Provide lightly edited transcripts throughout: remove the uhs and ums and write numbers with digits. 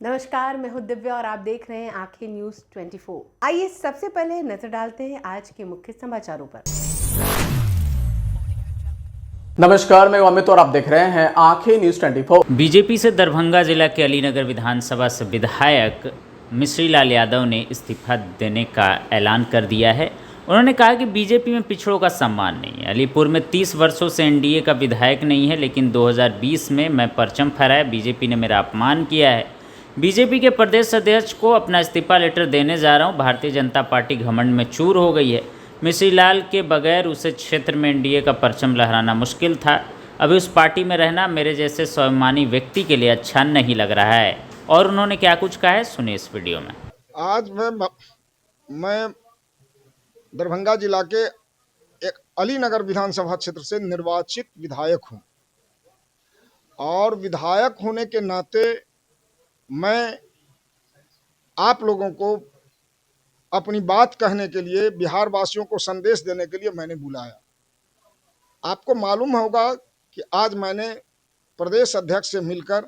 नमस्कार, मैं हूं दिव्या और आप देख रहे हैं आंखें न्यूज 24। आइए सबसे पहले नजर डालते हैं आज के मुख्य समाचारों पर। नमस्कार, मैं अमित और आप देख रहे हैं आंखें न्यूज 24। बीजेपी से दरभंगा जिला के अलीनगर विधानसभा से विधायक मिश्री लाल यादव ने इस्तीफा देने का ऐलान कर दिया है। उन्होंने कहा कि बीजेपी में पिछड़ों का सम्मान नहीं है। अलीपुर में 30 वर्षों से एनडीए का विधायक नहीं है, लेकिन 2020 में मैं परचम फहराया, बीजेपी ने मेरा अपमान किया है। बीजेपी के प्रदेश अध्यक्ष को अपना इस्तीफा लेटर देने जा रहा हूँ। भारतीय जनता पार्टी घमंड में चूर हो गई है। मिश्री लाल के बगैर उसे क्षेत्र में एनडीए का परचम लहराना मुश्किल था। अभी उस पार्टी में रहना मेरे जैसे स्वाभिमानी व्यक्ति के लिए अच्छा नहीं लग रहा है। और उन्होंने क्या कुछ कहा है, सुनिए इस वीडियो में। आज मैं दरभंगा जिला के एक अलीनगर विधानसभा क्षेत्र से निर्वाचित विधायक हूं और विधायक होने के नाते मैं आप लोगों को अपनी बात कहने के लिए, बिहार वासियों को संदेश देने के लिए मैंने बुलाया। आपको मालूम होगा कि आज मैंने प्रदेश अध्यक्ष से मिलकर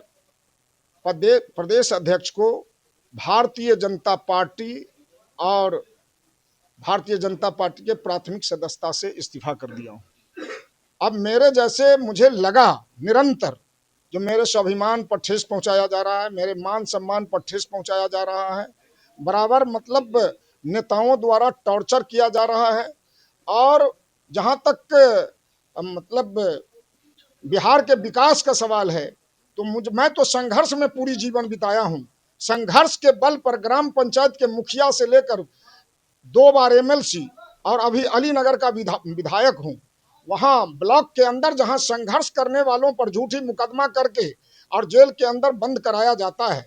प्रदेश अध्यक्ष को भारतीय जनता पार्टी और भारतीय जनता पार्टी के प्राथमिक सदस्यता से इस्तीफा कर दिया हूं। अब मेरे जैसे मुझे लगा निरंतर जो मेरे स्वाभिमान पर ठेस पहुंचाया जा रहा है, मेरे मान सम्मान पर ठेस पहुंचाया जा रहा है, बराबर मतलब नेताओं द्वारा टॉर्चर किया जा रहा है। और जहां तक मतलब बिहार के विकास का सवाल है तो मैं तो संघर्ष में पूरी जीवन बिताया हूं। संघर्ष के बल पर ग्राम पंचायत के मुखिया से लेकर 2 बार एमएलसी और अभी अलीनगर का विधायक हूं। वहां ब्लॉक के अंदर जहां संघर्ष करने वालों पर झूठी मुकदमा करके और जेल के अंदर बंद कराया जाता है।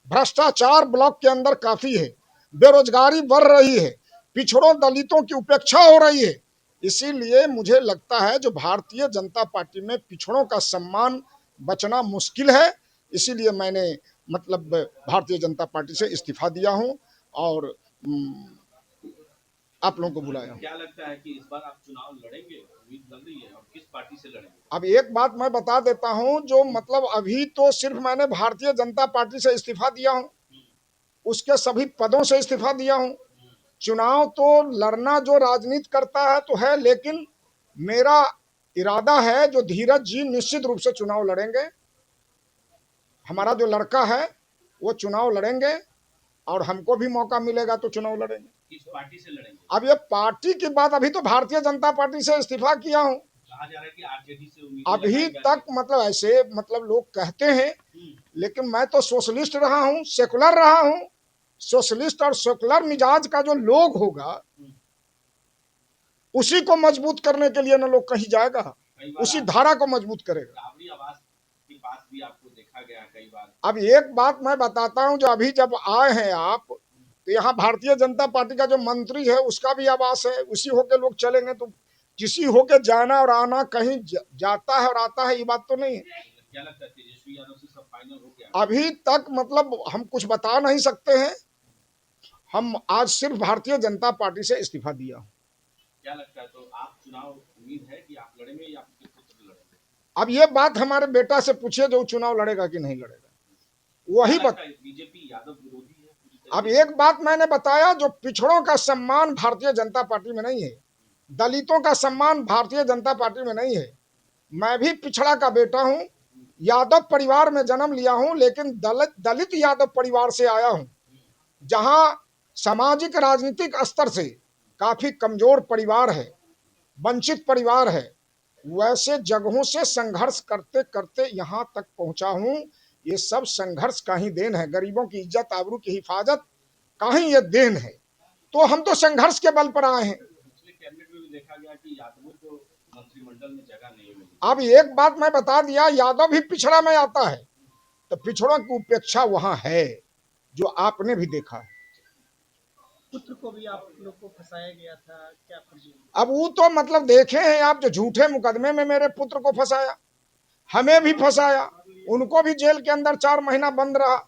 भ्रष्टाचार ब्लॉक के अंदर काफी है, बेरोजगारी बढ़ रही है, पिछड़ों दलितों की उपेक्षा हो रही है। इसीलिए मुझे लगता है जो भारतीय जनता पार्टी में पिछड़ों का सम्मान बचना मुश्किल है। इसीलिए मैंने मतलब भारतीय जनता पार्टी से इस्तीफा दिया हूं और आप लोगों को बुलाया। क्या लगता है कि इस बार आप चुनाव लड़ेंगे? उम्मीद लग रही है, और किस पार्टी से लड़ेंगे? अब एक बात मैं बता देता हूं, जो मतलब अभी तो सिर्फ मैंने भारतीय जनता पार्टी से इस्तीफा दिया हूं, उसके सभी पदों से इस्तीफा दिया हूं। चुनाव तो लड़ना जो राजनीति करता है तो है, लेकिन मेरा इरादा है जो धीरज जी निश्चित रूप से चुनाव लड़ेंगे। हमारा जो लड़का है वो चुनाव लड़ेंगे और हमको भी मौका मिलेगा तो चुनाव लड़ेंगे। किस पार्टी से लड़ेंगे? अब ये पार्टी की बात, अभी तो भारतीय जनता पार्टी से इस्तीफा किया हूं। कहा जा रहा है कि आरजेडी से उम्मीद अभी तक मतलब ऐसे मतलब लोग कहते हैं, लेकिन मैं तो सोशलिस्ट रहा हूं, सेकुलर रहा हूं। सोशलिस्ट और सेकुलर मिजाज का जो लोग होगा उसी को मजबूत करने के लिए ना लोग कहीं जाएगा, उसी धारा को मजबूत करेगा। राबड़ी आवास के पास भी आपको देखा गया कई बार। अब एक बात मैं बताता हूं, जो अभी जब आए हैं आप तो यहाँ भारतीय जनता पार्टी का जो मंत्री है उसका भी आवास है, उसी होके लोग चलेंगे तो किसी होके जाना और आना कहीं जाता है और आता है, ये बात तो नहीं है। क्या लगता है तेजस्वी यादव से सब फाइनल हो गया? अभी तक मतलब हम कुछ बता नहीं सकते हैं। हम आज सिर्फ भारतीय जनता पार्टी से इस्तीफा दिया। क्या लगता है, तो आप चुनाव उम्मीद है कि आप लड़ेंगे या आपके पुत्र लड़ेंगे? अब ये बात हमारे बेटा से पूछिए जो चुनाव लड़ेगा कि नहीं लड़ेगा, वही बीजेपी यादव विरोधी है। अब एक बात मैंने बताया, जो पिछड़ों का सम्मान भारतीय जनता पार्टी में नहीं है, दलितों का सम्मान भारतीय जनता पार्टी में नहीं है। मैं भी पिछड़ा का बेटा हूं, यादव परिवार में जन्म लिया हूं, लेकिन दलित यादव परिवार से आया हूं, जहां सामाजिक राजनीतिक स्तर से काफी कमजोर परिवार है, वंचित परिवार है। वैसे जगहों से संघर्ष करते करते यहां तक पहुंचा हूं। ये सब संघर्ष का ही देन है, गरीबों की इज्जत आबरू की हिफाजत का ही ये देन है। तो हम तो संघर्ष के बल पर आए हैं। पिछले कैबिनेट में भी देखा गया कि यादवों को मंत्रिमंडल में जगह नहीं मिली। अब एक बात मैं बता दिया, यादव भी पिछड़ा में आता है, तो पिछड़ों की उपेक्षा वहां है, जो आपने भी देखा है। पुत्र को भी आप लोग को फंसाया गया था, क्या फर्जी? अब वो तो मतलब देखे हैं आप, जो झूठे मुकदमे में मेरे पुत्र को फंसाया, हमें भी फंसाया, उनको भी जेल के अंदर 4 महीना बंद रहा,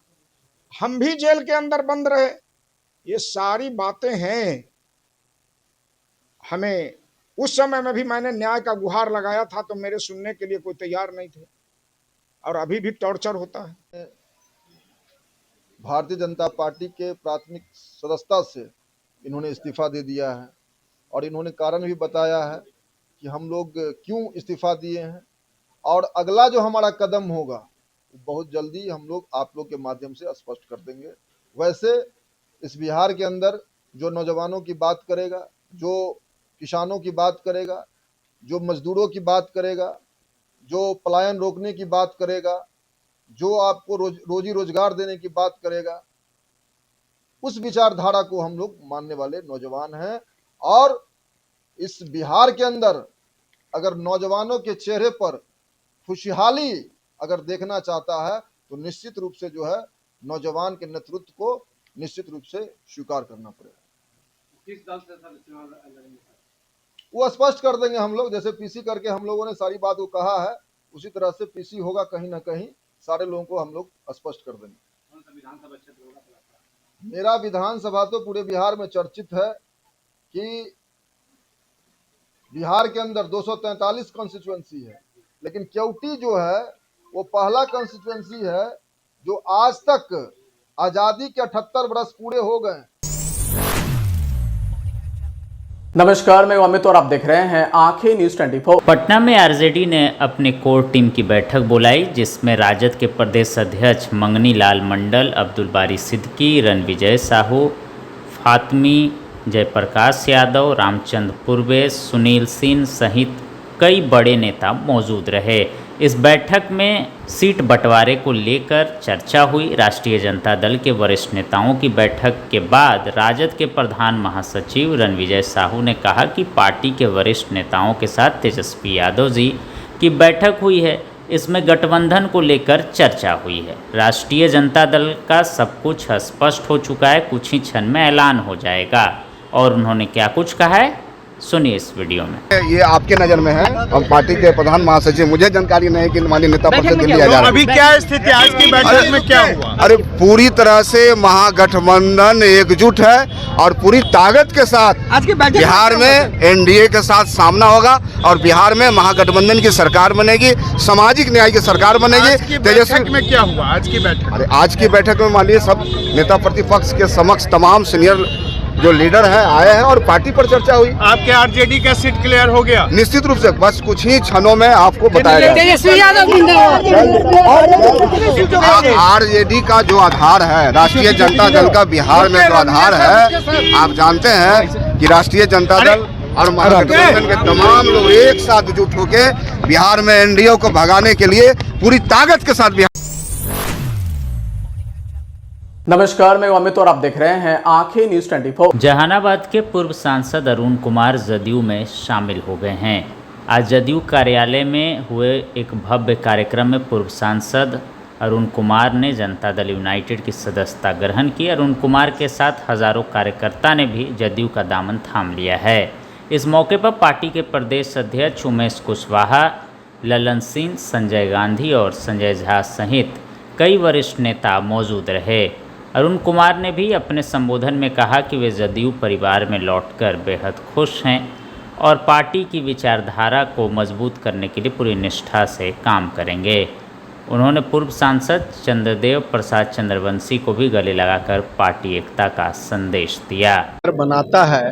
हम भी जेल के अंदर बंद रहे। ये सारी बातें हैं। हमें उस समय में भी मैंने न्याय का गुहार लगाया था तो मेरे सुनने के लिए कोई तैयार नहीं थे, और अभी भी टॉर्चर होता है। भारतीय जनता पार्टी के प्राथमिक सदस्यता से इन्होंने इस्तीफा दे दिया है और इन्होंने कारण भी बताया है कि हम लोग क्यों इस्तीफा दिए हैं और अगला जो हमारा कदम होगा बहुत जल्दी हम लोग आप लोग के माध्यम से स्पष्ट कर देंगे। वैसे इस बिहार के अंदर जो नौजवानों की बात करेगा, जो किसानों की बात करेगा, जो मजदूरों की बात करेगा, जो पलायन रोकने की बात करेगा, जो आपको रोजी रोजगार देने की बात करेगा, उस विचारधारा को हम लोग मानने वाले नौजवान हैं। और इस बिहार के अंदर अगर नौजवानों के चेहरे पर खुशहाली अगर देखना चाहता है तो निश्चित रूप से जो है नौजवान के नेतृत्व को निश्चित रूप से स्वीकार करना पड़ेगा। किस दल से सर चुनाव लड़ेंगे? वो स्पष्ट कर देंगे हम लोग, जैसे पीसी करके हम लोगों ने सारी बात को कहा है उसी तरह से पीसी होगा, कहीं ना कहीं सारे लोगों को हम लोग स्पष्ट कर देंगे। कौन सा विधानसभा क्षेत्र होगा? मेरा विधानसभा तो पूरे बिहार में चर्चित है कि बिहार के अंदर 243 कॉन्स्टिट्यूएंसी है, लेकिन केवटी जो है वो पहला कॉन्स्टिट्यूएंसी है जो आज तक आजादी के 78 वर्ष पूरे हो गए। नमस्कार, मैं अमित और आप देख रहे हैं आंखें न्यूज 24। पटना में आरजेडी ने अपने कोर टीम की बैठक बुलाई, जिसमें राजद के प्रदेश अध्यक्ष मंगनी लाल मंडल, अब्दुल बारी सिद्दीकी, रणविजय साहू, फातमी, जयप्रकाश यादव, रामचंद्र पूर्वे, सुनील सिंह सहित कई बड़े नेता मौजूद रहे। इस बैठक में सीट बंटवारे को लेकर चर्चा हुई। राष्ट्रीय जनता दल के वरिष्ठ नेताओं की बैठक के बाद राजद के प्रधान महासचिव रणविजय साहू ने कहा कि पार्टी के वरिष्ठ नेताओं के साथ तेजस्वी यादव जी की बैठक हुई है, इसमें गठबंधन को लेकर चर्चा हुई है। राष्ट्रीय जनता दल का सब कुछ स्पष्ट हो चुका है, कुछ ही क्षण में ऐलान हो जाएगा। और उन्होंने क्या कुछ कहा है, सुनिए इस वीडियो में। ये आपके नजर में है और पार्टी के प्रधान महासचिव, मुझे जानकारी नहीं कि माननीय नेता परिषद दिल्ली आ जा रहा है। अभी क्या स्थिति है? आज की बैठक में क्या हुआ? अरे पूरी तरह से महागठबंधन एकजुट है और पूरी ताकत के साथ आज की बैठक बिहार में एनडीए के साथ सामना होगा और बिहार में महागठबंधन की सरकार बनेगी, सामाजिक न्याय की सरकार बनेगी। बैठक में क्या हुआ? आज की बैठक, अरे आज की बैठक में माननीय सब नेता प्रतिपक्ष के समक्ष तमाम सीनियर जो लीडर है आए हैं और पार्टी पर चर्चा हुई। आपके आरजेडी का सीट क्लियर हो गया? निश्चित रूप से बस कुछ ही क्षणों में आपको बताया जाएगा। आरजेडी का जो आधार है, राष्ट्रीय जनता दल का बिहार में जो आधार है, आप जानते हैं कि राष्ट्रीय जनता दल और महागठबंधन के तमाम लोग एक साथ जुट होकर बिहार में एनडीए को भगाने के लिए पूरी ताकत के साथ बिहार। नमस्कार, मैं अमित और आप देख रहे हैं आंखें न्यूज 24। जहानाबाद के पूर्व सांसद अरुण कुमार जदयू में शामिल हो गए हैं। आज जदयू कार्यालय में हुए एक भव्य कार्यक्रम में पूर्व सांसद अरुण कुमार ने जनता दल यूनाइटेड की सदस्यता ग्रहण की। अरुण कुमार के साथ हजारों कार्यकर्ता ने भी जदयू का दामन थाम लिया है। इस मौके पर पार्टी के प्रदेश अध्यक्ष उमेश कुशवाहा, ललन सिंह, संजय गांधी और संजय झा सहित कई वरिष्ठ नेता मौजूद रहे। अरुण कुमार ने भी अपने संबोधन में कहा कि वे जदयू परिवार में लौटकर बेहद खुश हैं और पार्टी की विचारधारा को मजबूत करने के लिए पूरी निष्ठा से काम करेंगे। उन्होंने पूर्व सांसद चंद्रदेव प्रसाद चंद्रवंशी को भी गले लगाकर पार्टी एकता का संदेश दिया। बनाता है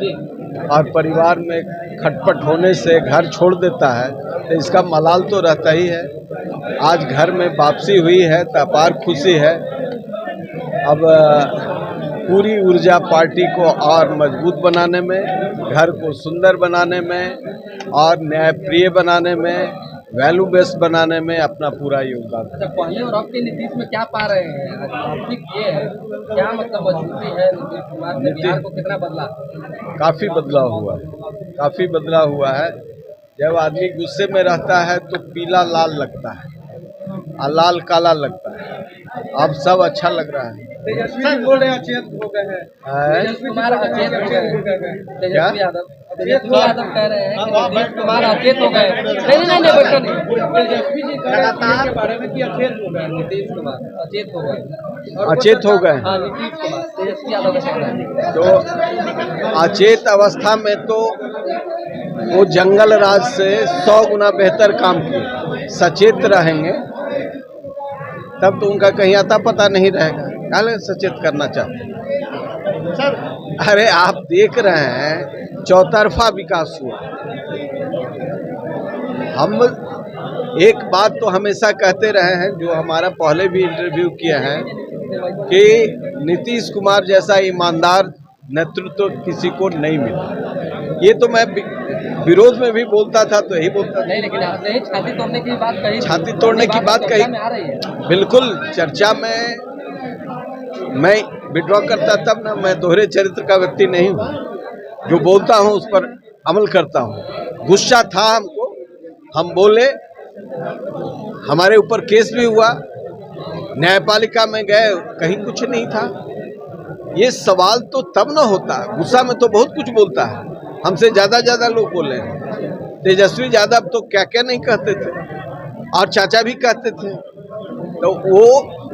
और परिवार में खटपट होने से घर छोड़ देता है तो इसका मलाल तो रहता ही है। आज घर में वापसी हुई है तो अपार खुशी है। अब पूरी ऊर्जा पार्टी को और मजबूत बनाने में, घर को सुंदर बनाने में और न्यायप्रिय बनाने में, वैल्यू बेस्ड बनाने में अपना पूरा योगदान। अच्छा, पहले और अब के नीतीश में क्या पा रहे हैं? टॉपिक ये है, क्या मतलब मजबूती है नीतीश कुमार ने? बिहार को कितना बदला? काफ़ी बदलाव हुआ है, काफ़ी बदलाव हुआ है। जब आदमी गुस्से में रहता है तो पीला लाल लगता है और लाल काला लगता है। अब सब अच्छा लग रहा है। तेजस्वी जी बोल रहे हैं अचेत हो गए हैं। तेजस्वी कुमार अचेत हो गए। तेजस्वी यादव कह रहे हैं कि नीतीश कुमार अचेत हो गए। नहीं बेटा नहीं, तेजस्वी जी कह रहे हैं के बारे में कि अचेत हो गए। नीतीश कुमार अचेत हो गए। अचेत हो गए? हाँ, नीतीश कुमार। तेजस्वी यादव का कहना है तो अचेत अवस्था में तो वो जंगल राज से 100 गुना बेहतर काम किए। सचेत रहेंगे तब तो उनका कहीं आता पता नहीं रहेगा। क्या सचेत करना चाहते हैं? अरे आप देख रहे हैं चौतरफा विकास हुआ। हम एक बात तो हमेशा कहते रहे हैं, जो हमारा पहले भी इंटरव्यू किया है, कि नीतीश कुमार जैसा ईमानदार नेतृत्व किसी को नहीं मिला। ये तो मैं विरोध में भी बोलता था, तो यही बोलता था। नहीं, लेकिन आपने छाती तोड़ने की बात कही। छाती तोड़ने की बात कही, बिल्कुल चर्चा में मैं विड्रॉ करता तब ना। मैं दोहरे चरित्र का व्यक्ति नहीं हूँ। जो बोलता हूँ उस पर अमल करता हूँ। गुस्सा था हमको, हम बोले, हमारे ऊपर केस भी हुआ, न्यायपालिका में गए, कहीं कुछ नहीं था। ये सवाल तो तब न होता, गुस्सा में तो बहुत कुछ बोलता है। हमसे ज्यादा लोग बोले हैं। तेजस्वी यादव तो क्या क्या नहीं कहते थे, और चाचा भी कहते थे। तो वो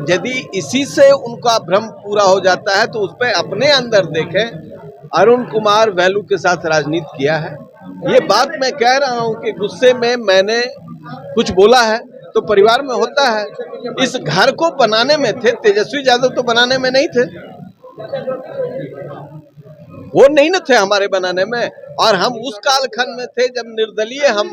यदि इसी से उनका भ्रम पूरा हो जाता है, तो उस पर अपने अंदर देखें। अरुण कुमार वैल्यू के साथ राजनीति किया है। ये बात मैं कह रहा हूँ कि गुस्से में मैंने कुछ बोला है तो परिवार में होता है। इस घर को बनाने में थे, तेजस्वी यादव तो बनाने में नहीं थे, वो नहीं न थे हमारे बनाने में। और हम उस कालखंड में थे जब निर्दलीय हम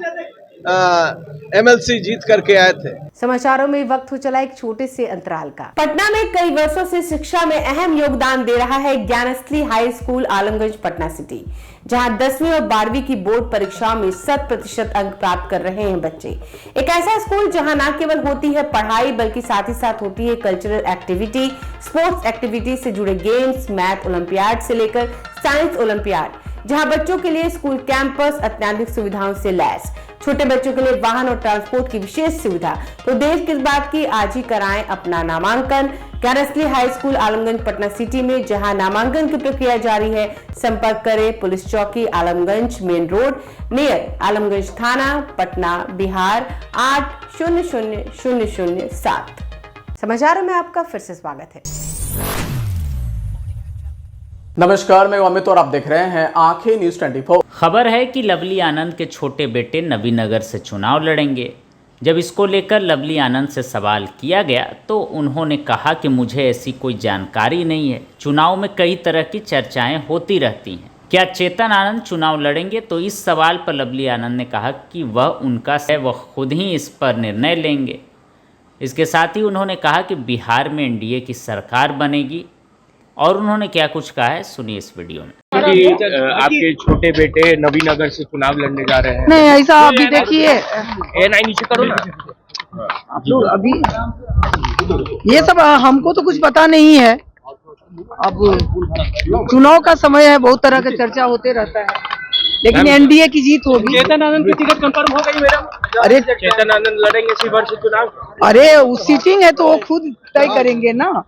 एमएलसी जीत करके आए थे। समाचारों में वक्त हो चला एक छोटे से अंतराल का। पटना में कई वर्षों से शिक्षा में अहम योगदान दे रहा है Gyansthali high school Alamganj Patna city, जहां 10वीं और 12वीं की बोर्ड परीक्षाओं में 100% अंक प्राप्त कर रहे हैं बच्चे। एक ऐसा स्कूल जहां न केवल होती है पढ़ाई, बल्कि साथ ही साथ होती है कल्चरल एक्टिविटी, स्पोर्ट्स एक्टिविटी से जुड़े गेम्स, मैथ ओलंपियाड से लेकर साइंस ओलंपियाड, जहां बच्चों के लिए स्कूल कैंपस अत्याधुनिक सुविधाओं से लैस, छोटे बच्चों के लिए वाहन और ट्रांसपोर्ट की विशेष सुविधा। तो देर किस बात की, आज ही कराएं अपना नामांकन Gyansthali high school Alamganj Patna city में, जहां नामांकन की प्रक्रिया जारी है। संपर्क करें पुलिस चौकी Alamganj main road near Alamganj थाना पटना बिहार 800007। समाचारों में आपका फिर से स्वागत है। नमस्कार, मैं अमित और आप देख रहे हैं आंखें न्यूज 24। खबर है कि लवली आनंद के छोटे बेटे नबीनगर से चुनाव लड़ेंगे। जब इसको लेकर लवली आनंद से सवाल किया गया तो उन्होंने कहा कि मुझे ऐसी कोई जानकारी नहीं है। चुनाव में कई तरह की चर्चाएं होती रहती हैं। क्या चेतन आनंद चुनाव लड़ेंगे? तो इस सवाल पर लवली आनंद ने कहा कि वह उनका है, वह खुद ही इस पर निर्णय लेंगे। इसके साथ ही उन्होंने कहा कि बिहार में एनडीए की सरकार बनेगी। और उन्होंने क्या कुछ कहा है, सुनिए इस वीडियो में। कि आपके छोटे बेटे नबीनगर से चुनाव लड़ने जा रहे हैं। नहीं, ऐसा अभी देखिए, नीचे करो ना आप लोग अभी ये सब हमको तो कुछ पता नहीं है। अब चुनाव का समय है, बहुत तरह का चर्चा होते रहता है, लेकिन एनडीए की जीत होगी। चेतन आनंद की टिकट कंफर्म हो गई मैडम? अरे चेतन आनंद लड़ेंगे इसी वर्ष चुनाव? अरे वो सीटिंग है तो वो खुद तय करेंगे ना।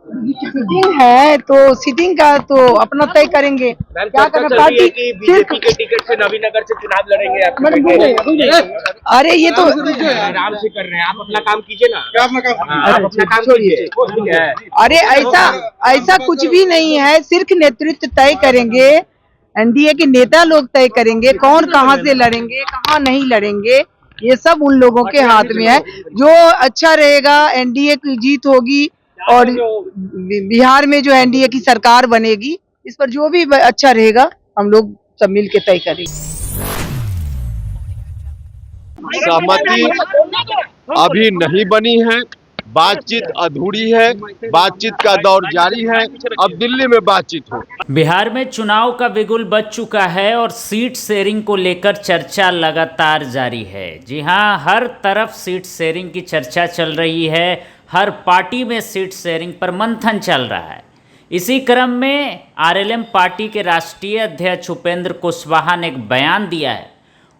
सीटिंग है तो सीटिंग का तो अपना तय करेंगे। क्या करना, पार्टी बीजेपी के टिकट से नबीनगर से चुनाव लड़ेंगे अरे ये तो आराम से कर रहे हैं, आप अपना काम कीजिए ना। आप अपना काम कीजिए। अरे ऐसा कुछ भी नहीं है, सिर्फ नेतृत्व तय करेंगे। एनडीए के नेता लोग तय करेंगे कौन कहां से लड़ेंगे, कहां नहीं लड़ेंगे, ये सब उन लोगों के हाथ में है। जो अच्छा रहेगा, एनडीए की जीत होगी और बिहार में जो एनडीए की सरकार बनेगी, इस पर जो भी अच्छा रहेगा हम लोग सब मिल के तय करेंगे। सहमति अभी नहीं बनी है, बातचीत अधूरी है, बातचीत का दौर जारी है, अब दिल्ली में बातचीत हो। बिहार में चुनाव का बिगुल बज चुका है और सीट शेयरिंग को लेकर चर्चा लगातार जारी है। जी हां, हर तरफ सीट शेयरिंग की चर्चा चल रही है, हर पार्टी में सीट शेयरिंग पर मंथन चल रहा है। इसी क्रम में आरएलएम पार्टी के राष्ट्रीय अध्यक्ष उपेंद्र कुशवाहा ने एक बयान दिया है।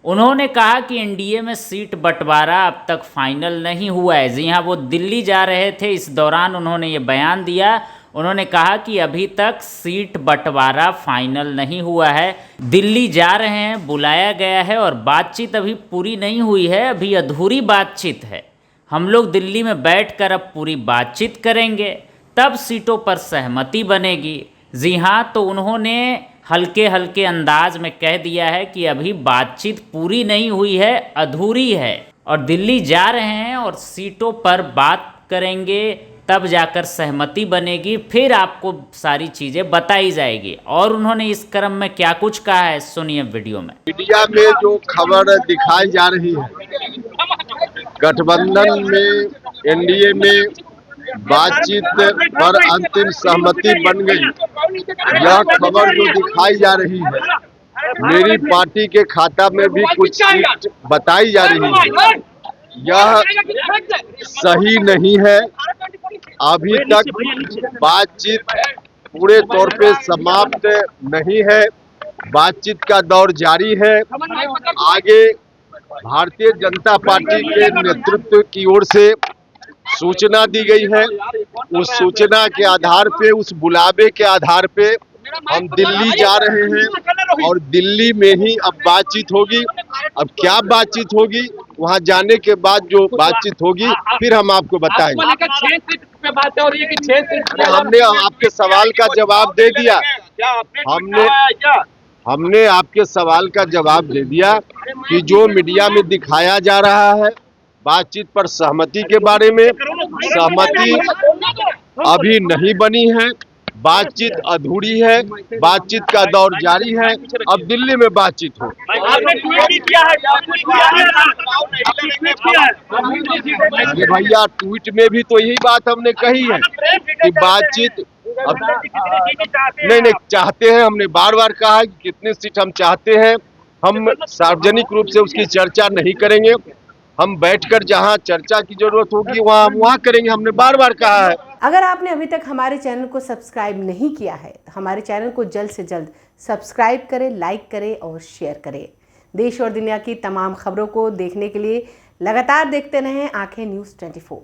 उन्होंने कहा कि एनडीए में सीट बंटवारा अब तक फाइनल नहीं हुआ है। जी हाँ, वो दिल्ली जा रहे थे, इस दौरान उन्होंने ये बयान दिया। उन्होंने कहा कि अभी तक सीट बंटवारा फाइनल नहीं हुआ है, दिल्ली जा रहे हैं, बुलाया गया है और बातचीत अभी पूरी नहीं हुई है, अभी अधूरी बातचीत है। हम लोग दिल्ली में बैठकर अब पूरी बातचीत करेंगे, तब सीटों पर सहमति बनेगी। जी हाँ, तो उन्होंने हल्के हल्के अंदाज में कह दिया है कि अभी बातचीत पूरी नहीं हुई है, अधूरी है और दिल्ली जा रहे हैं और सीटों पर बात करेंगे, तब जाकर सहमति बनेगी, फिर आपको सारी चीज़ें बताई जाएगी। और उन्होंने इस क्रम में क्या कुछ कहा है, सुनिए वीडियो में। मीडिया में जो खबर दिखाई जा रही है, गठबंधन में एनडीए में बातचीत पर अंतिम सहमति बन गई, यह खबर जो दिखाई जा रही है, मेरी पार्टी के खाता में भी कुछ सीट बताई जा रही है, यह सही नहीं है। अभी तक बातचीत पूरे तौर पे समाप्त नहीं है, बातचीत का दौर जारी है। आगे भारतीय जनता पार्टी के नेतृत्व की ओर से सूचना दी गई है, उस सूचना के आधार पे, उस बुलावे के आधार पे हम दिल्ली जा रहे हैं और दिल्ली में ही अब बातचीत होगी। अब क्या बातचीत होगी, वहां जाने के बाद जो बातचीत होगी फिर हम आपको बताएंगे। हमने आपके सवाल का जवाब दे दिया, हमने आपके सवाल का जवाब दे दिया कि जो मीडिया में दिखाया जा रहा है बातचीत पर सहमति के बारे में, सहमति अभी नहीं बनी है, बातचीत अधूरी है, बातचीत का दौर जारी है, अब दिल्ली में बातचीत हो। अरे भैया, ट्वीट में भी तो यही बात हमने कही है कि बातचीत अब नहीं चाहते हैं। हमने बार बार कहा है कि कितनी सीट हम चाहते हैं, हम सार्वजनिक रूप से उसकी चर्चा नहीं करेंगे, हम बैठकर जहां चर्चा की जरूरत होगी वहां करेंगे, हमने बार बार कहा है। अगर आपने अभी तक हमारे चैनल को सब्सक्राइब नहीं किया है तो हमारे चैनल को जल्द से जल्द सब्सक्राइब करें, लाइक करें और शेयर करें। देश और दुनिया की तमाम खबरों को देखने के लिए लगातार देखते रहें आंखें न्यूज़ 24।